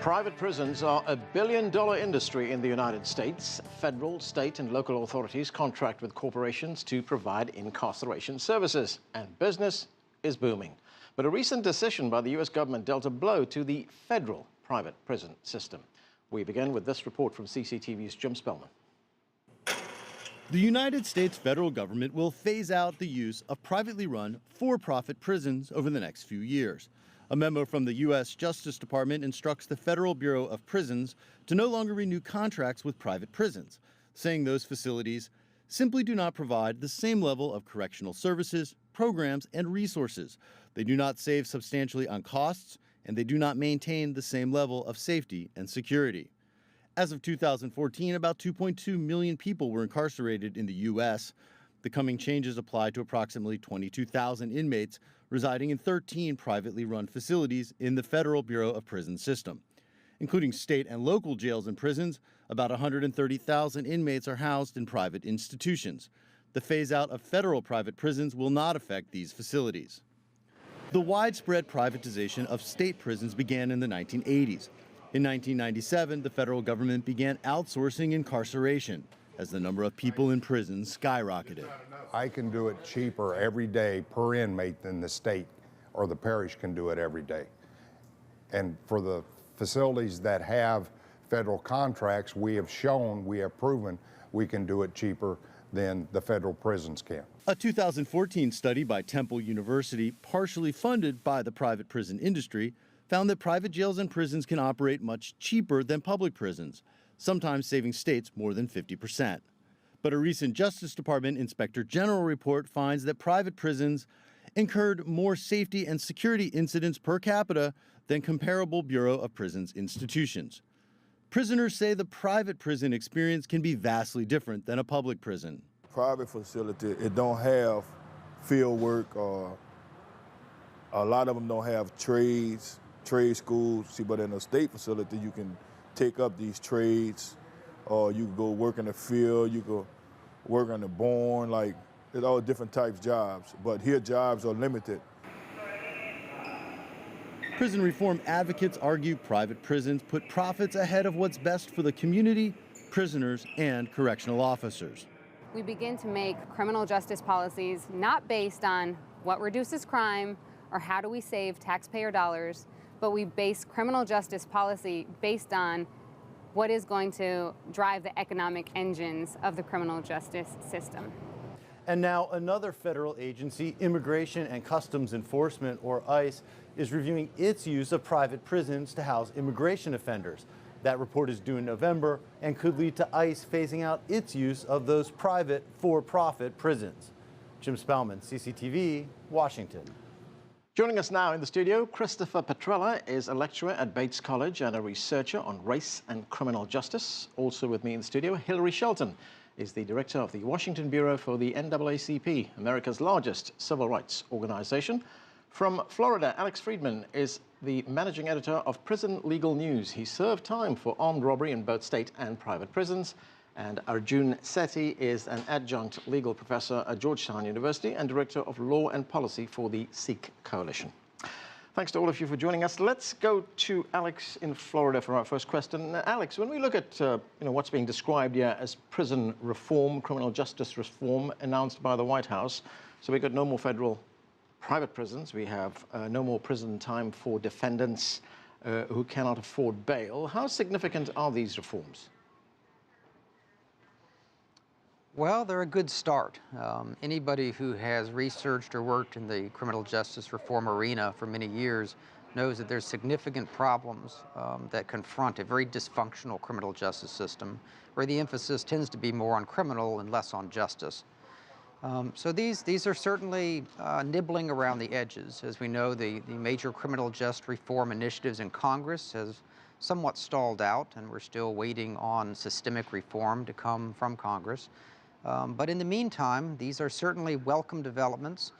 Private prisons are a billion-dollar industry in the United States. Federal, state, and local authorities contract with corporations to provide incarceration services, and business is booming. But a recent decision by the U.S. government dealt a blow to the federal private prison system. We begin with this report from CCTV's Jim Spellman. The United States federal government will phase out the use of privately run, for-profit prisons over the next few years. A memo from the U.S. Justice Department instructs the Federal Bureau of Prisons to no longer renew contracts with private prisons, saying those facilities simply do not provide the same level of correctional services, programs, and resources. They do not save substantially on costs, and they do not maintain the same level of safety and security. As of 2014, about 2.2 million people were incarcerated in the U.S. The coming changes apply to approximately 22,000 inmates residing in 13 privately run facilities in the Federal Bureau of Prisons system. Including state and local jails and prisons, about 130,000 inmates are housed in private institutions. The phase-out of federal private prisons will not affect these facilities. The widespread privatization of state prisons began in the 1980s. In 1997, the federal government began outsourcing incarceration as the number of people in prisons skyrocketed. I can do it cheaper every day per inmate than the state or the parish can do it every day. And for the facilities that have federal contracts, we have proven we can do it cheaper than the federal prisons can. A 2014 study by Temple University, partially funded by the private prison industry, found that private jails and prisons can operate much cheaper than public prisons, sometimes saving states more than 50%. But a recent Justice Department Inspector General report finds that private prisons incurred more safety and security incidents per capita than comparable Bureau of Prisons institutions. Prisoners say the private prison experience can be vastly different than a public prison. Private facility, it don't have field work, or a lot of them don't have trade schools. See, but in a state facility, you can take up these trades, or you can go work in the field, you can work on the barn, like there's all different types of jobs, but here jobs are limited. Prison reform advocates argue private prisons put profits ahead of what's best for the community, prisoners, and correctional officers. We begin to make criminal justice policies not based on what reduces crime or how do we save taxpayer dollars, but we base criminal justice policy based on what is going to drive the economic engines of the criminal justice system. And now another federal agency, Immigration and Customs Enforcement, or ICE, is reviewing its use of private prisons to house immigration offenders. That report is due in November and could lead to ICE phasing out its use of those private, for-profit prisons. Jim Spellman, CCTV, Washington. Joining us now in the studio, Christopher Petrella is a lecturer at Bates College and a researcher on race and criminal justice. Also with me in the studio, Hillary Shelton is the director of the Washington Bureau for the NAACP, America's largest civil rights organization. From Florida, Alex Friedman is the managing editor of Prison Legal News. He served time for armed robbery in both state and private prisons. And Arjun Sethi is an adjunct legal professor at Georgetown University and director of law and policy for the Sikh Coalition. Thanks to all of you for joining us. Let's go to Alex in Florida for our first question. Alex, when we look at what's being described here as prison reform, criminal justice reform announced by the White House, so we've got no more federal private prisons. We have no more prison time for defendants who cannot afford bail. How significant are these reforms? Well, they're a good start. Anybody who has researched or worked in the criminal justice reform arena for many years knows that there's significant problems that confront a very dysfunctional criminal justice system, where the emphasis tends to be more on criminal and less on justice. So these are certainly nibbling around the edges. As we know, the major criminal justice reform initiatives in Congress has somewhat stalled out, and we're still waiting on systemic reform to come from Congress. But in the meantime, these are certainly welcome developments.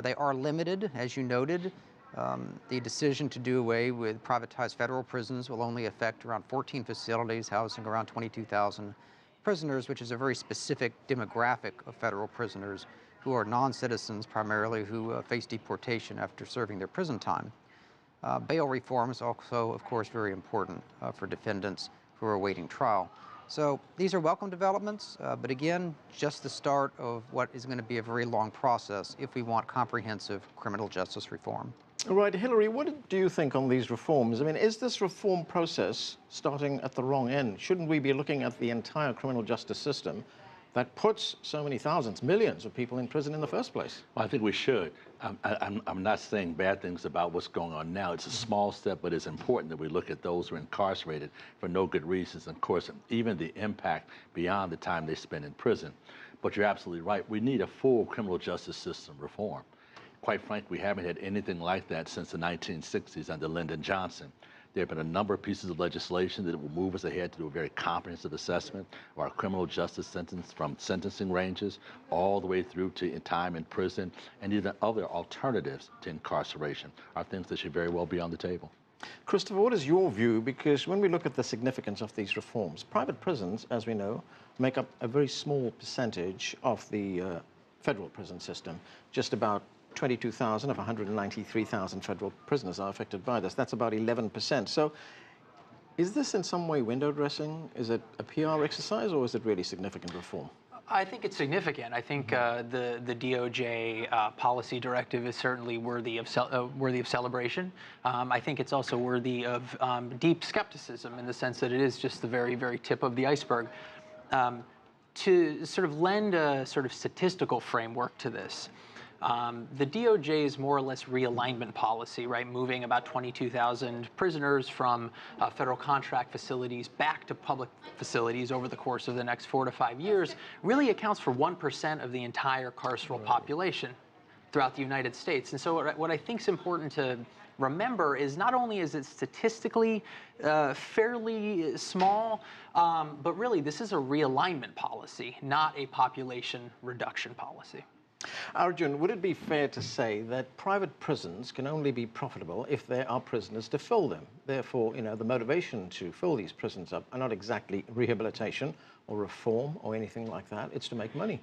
They are limited, as you noted. The decision to do away with privatized federal prisons will only affect around 14 facilities housing around 22,000 prisoners, which is a very specific demographic of federal prisoners who are non-citizens primarily, who face deportation after serving their prison time. Bail reform is also, of course, very important for defendants who are awaiting trial. So these are welcome developments, but again, just the start of what is going to be a very long process if we want comprehensive criminal justice reform. All right, Hillary, what do you think on these reforms? I mean, is this reform process starting at the wrong end? Shouldn't we be looking at the entire criminal justice system that puts so many thousands, millions of people in prison in the first place? Well, I think we should. I'm not saying bad things about what's going on now. It's a small step, but it's important that we look at those who are incarcerated for no good reasons. And of course, even the impact beyond the time they spend in prison. But you're absolutely right. We need a full criminal justice system reform. Quite frankly, we haven't had anything like that since the 1960s under Lyndon Johnson. There have been a number of pieces of legislation that will move us ahead to do a very comprehensive assessment of our criminal justice sentence, from sentencing ranges all the way through to time in prison, and even other alternatives to incarceration are things that should very well be on the table. Christopher, what is your view? Because when we look at the significance of these reforms, private prisons, as we know, make up a very small percentage of the federal prison system. Just about 22,000 of 193,000 federal prisoners are affected by this. That's about 11%. So is this in some way window dressing? Is it a PR exercise, or is it really significant reform? I think it's significant. I think the DOJ policy directive is certainly worthy of celebration. I think it's also worthy of deep skepticism, in the sense that it is just the very, very tip of the iceberg. To sort of lend a sort of statistical framework to this, the DOJ's more or less realignment policy, right, moving about 22,000 prisoners from federal contract facilities back to public facilities over the course of the next 4 to 5 years, really accounts for 1% of the entire carceral population throughout the United States. And so what I think is important to remember is not only is it statistically fairly small, but really this is a realignment policy, not a population reduction policy. Arjun, would it be fair to say that private prisons can only be profitable if there are prisoners to fill them? Therefore, the motivation to fill these prisons up are not exactly rehabilitation or reform or anything like that. It's to make money.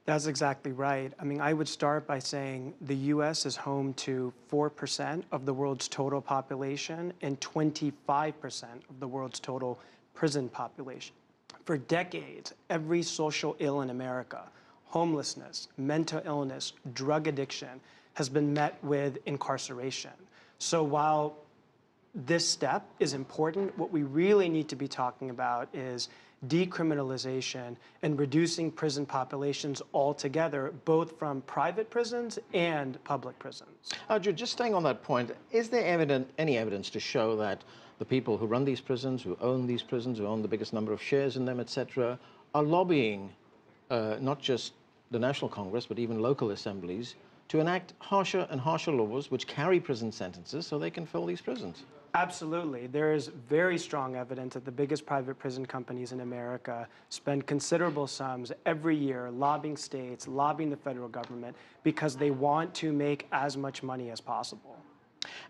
That's exactly right. I mean, I would start by saying the U.S. is home to 4% of the world's total population and 25% of the world's total prison population. For decades, every social ill in America, homelessness, mental illness, drug addiction, has been met with incarceration. So while this step is important, what we really need to be talking about is decriminalization and reducing prison populations altogether, both from private prisons and public prisons. Arjun, just staying on that point, is there any evidence to show that the people who run these prisons, who own these prisons, who own the biggest number of shares in them, etc., are lobbying not just the National Congress, but even local assemblies, to enact harsher and harsher laws which carry prison sentences so they can fill these prisons? Absolutely. There is very strong evidence that the biggest private prison companies in America spend considerable sums every year lobbying states, lobbying the federal government, because they want to make as much money as possible.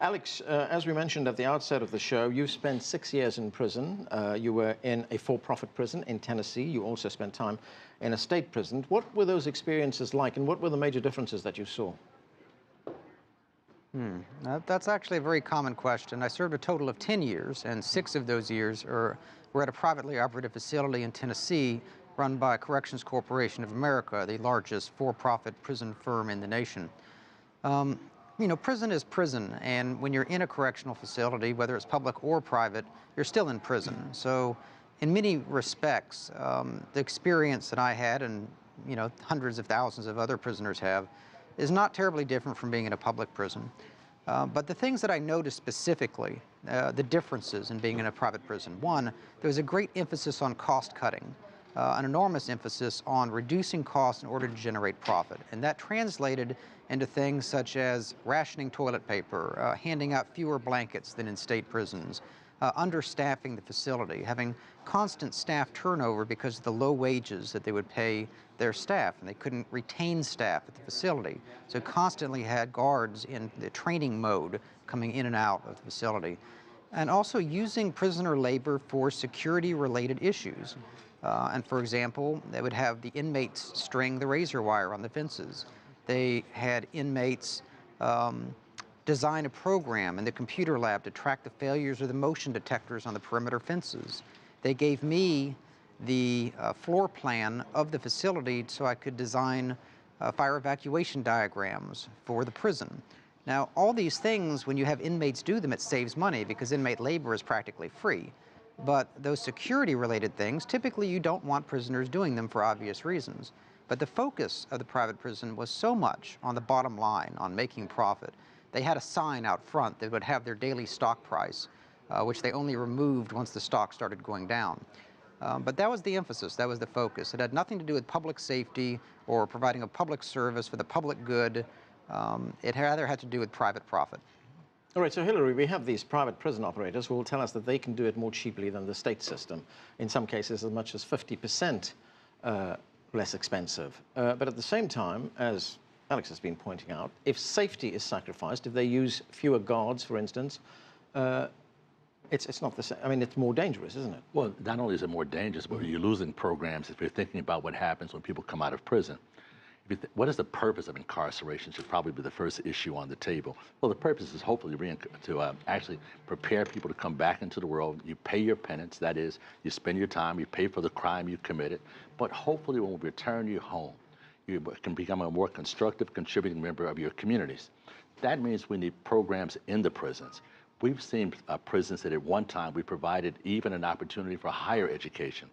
Alex, as we mentioned at the outset of the show, you spent 6 years in prison. You were in a for-profit prison in Tennessee. You also spent time in a state prison. What were those experiences like, and what were the major differences that you saw? That's actually a very common question. I served a total of 10 years, and 6 of those years were at a privately operated facility in Tennessee run by Corrections Corporation of America, the largest for-profit prison firm in the nation. Prison is prison, and when you're in a correctional facility, whether it's public or private, you're still in prison. So in many respects, the experience that I had, and hundreds of thousands of other prisoners have, is not terribly different from being in a public prison. But the things that I noticed specifically, the differences in being in a private prison: one, there was a great emphasis on cost cutting, an enormous emphasis on reducing costs in order to generate profit. And that translated into things such as rationing toilet paper, handing out fewer blankets than in state prisons, understaffing the facility, having constant staff turnover because of the low wages that they would pay their staff, and they couldn't retain staff at the facility. So constantly had guards in the training mode coming in and out of the facility. And also using prisoner labor for security-related issues. And for example, they would have the inmates string the razor wire on the fences. They had inmates design a program in the computer lab to track the failures of the motion detectors on the perimeter fences. They gave me the floor plan of the facility so I could design fire evacuation diagrams for the prison. Now, all these things, when you have inmates do them, it saves money because inmate labor is practically free. But those security-related things, typically you don't want prisoners doing them for obvious reasons. But the focus of the private prison was so much on the bottom line, on making profit. They had a sign out front that would have their daily stock price, which they only removed once the stock started going down. But that was the emphasis, that was the focus. It had nothing to do with public safety or providing a public service for the public good. It rather had to do with private profit. All right, so Hillary, we have these private prison operators who will tell us that they can do it more cheaply than the state system, in some cases as much as 50% less expensive. But at the same time, as Alex has been pointing out, if safety is sacrificed, if they use fewer guards, for instance, it's not the same. I mean, it's more dangerous, isn't it? Well, not only is it more dangerous, but you're losing programs if you're thinking about what happens when people come out of prison. What is the purpose of incarceration should probably be the first issue on the table. Well, the purpose is hopefully to actually prepare people to come back into the world. You pay your penance, that is, you spend your time, you pay for the crime you committed, but hopefully when we return you home, you can become a more constructive, contributing member of your communities. That means we need programs in the prisons. We've seen prisons that at one time we provided even an opportunity for higher education.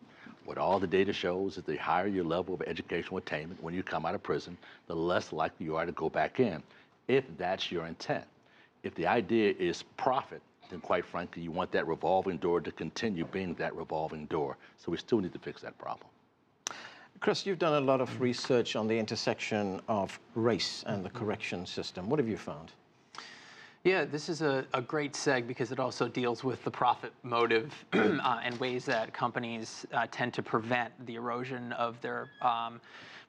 What all the data shows is the higher your level of educational attainment when you come out of prison, the less likely you are to go back in, if that's your intent. If the idea is profit, then quite frankly, you want that revolving door to continue being that revolving door. So we still need to fix that problem. Chris, you've done a lot of research on the intersection of race and the correction system. What have you found? Yeah, this is a great seg because it also deals with the profit motive and ways that companies tend to prevent the erosion of their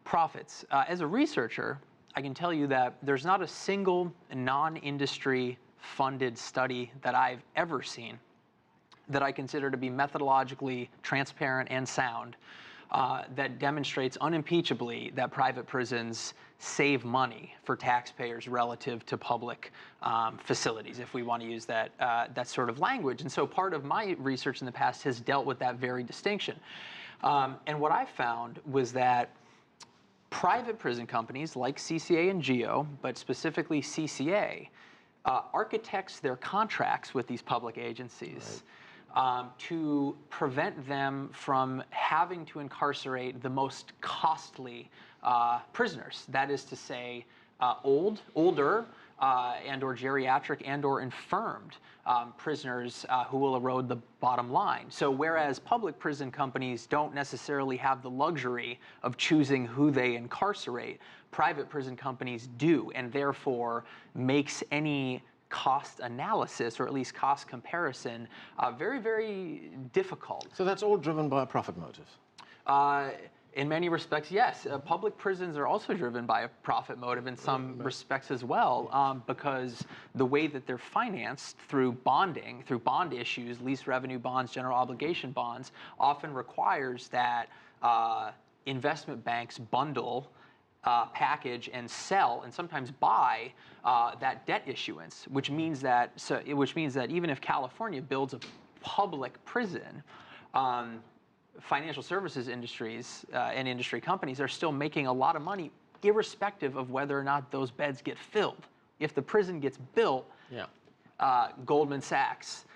profits. As a researcher, I can tell you that there's not a single non-industry funded study that I've ever seen that I consider to be methodologically transparent and sound that demonstrates unimpeachably that private prisons save money for taxpayers relative to public facilities, if we want to use that, that sort of language. And so part of my research in the past has dealt with that very distinction. And what I found was that private prison companies like CCA and GEO, but specifically CCA, architects their contracts with these public agencies to prevent them from having to incarcerate the most costly prisoners. That is to say, older and or geriatric and or infirmed prisoners who will erode the bottom line. So whereas public prison companies don't necessarily have the luxury of choosing who they incarcerate, private prison companies do, and therefore makes any cost analysis, or at least cost comparison, very, very difficult. So that's all driven by a profit motive? In many respects, yes. Public prisons are also driven by a profit motive in some respects as well, because the way that they're financed through bonding, through bond issues, lease revenue bonds, general obligation bonds, often requires that investment banks bundle, package, and sell, and sometimes buy that debt issuance, which means that even if California builds a public prison, financial services industries and industry companies are still making a lot of money, irrespective of whether or not those beds get filled. If the prison gets built, Goldman Sachs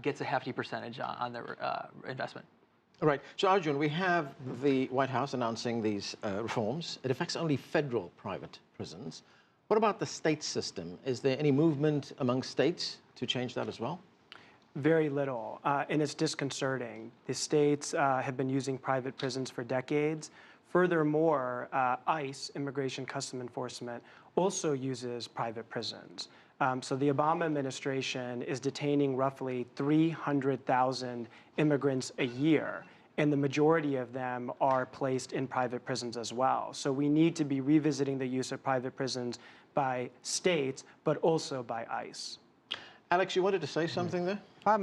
gets a hefty percentage on their investment. All right. So, Arjun, we have the White House announcing these reforms. It affects only federal private prisons. What about the state system? Is there any movement among states to change that as well? Very little, and it's disconcerting. The states have been using private prisons for decades. Furthermore, ICE, Immigration Customs Enforcement, also uses private prisons. So the Obama administration is detaining roughly 300,000 immigrants a year, and the majority of them are placed in private prisons as well. So we need to be revisiting the use of private prisons by states, but also by ICE. Alex, you wanted to say something there? I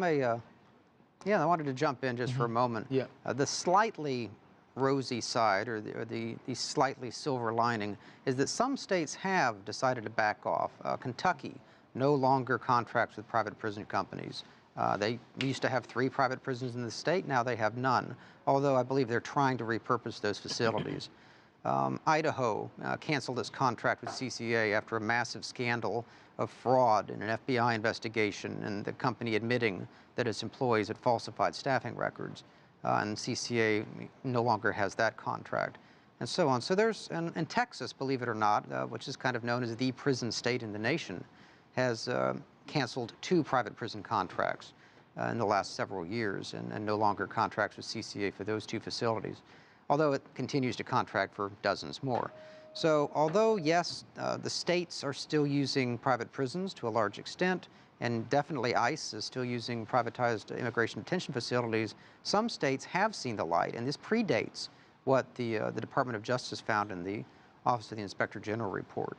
wanted to jump in just for a moment. Yeah. The slightly rosy side, or the slightly silver lining, is that some states have decided to back off. Kentucky no longer contracts with private prison companies. They used to have 3 private prisons in the state, now they have none, although I believe they're trying to repurpose those facilities. Idaho canceled its contract with CCA after a massive scandal of fraud in an FBI investigation and the company admitting that its employees had falsified staffing records. And CCA no longer has that contract, and so on. So there's, and Texas, believe it or not, which is kind of known as the prison state in the nation, has canceled 2 private prison contracts in the last several years and no longer contracts with CCA for those 2 facilities, although it continues to contract for dozens more. So although, yes, the states are still using private prisons to a large extent, and definitely ICE is still using privatized immigration detention facilities, some states have seen the light, and this predates what the Department of Justice found in the Office of the Inspector General report.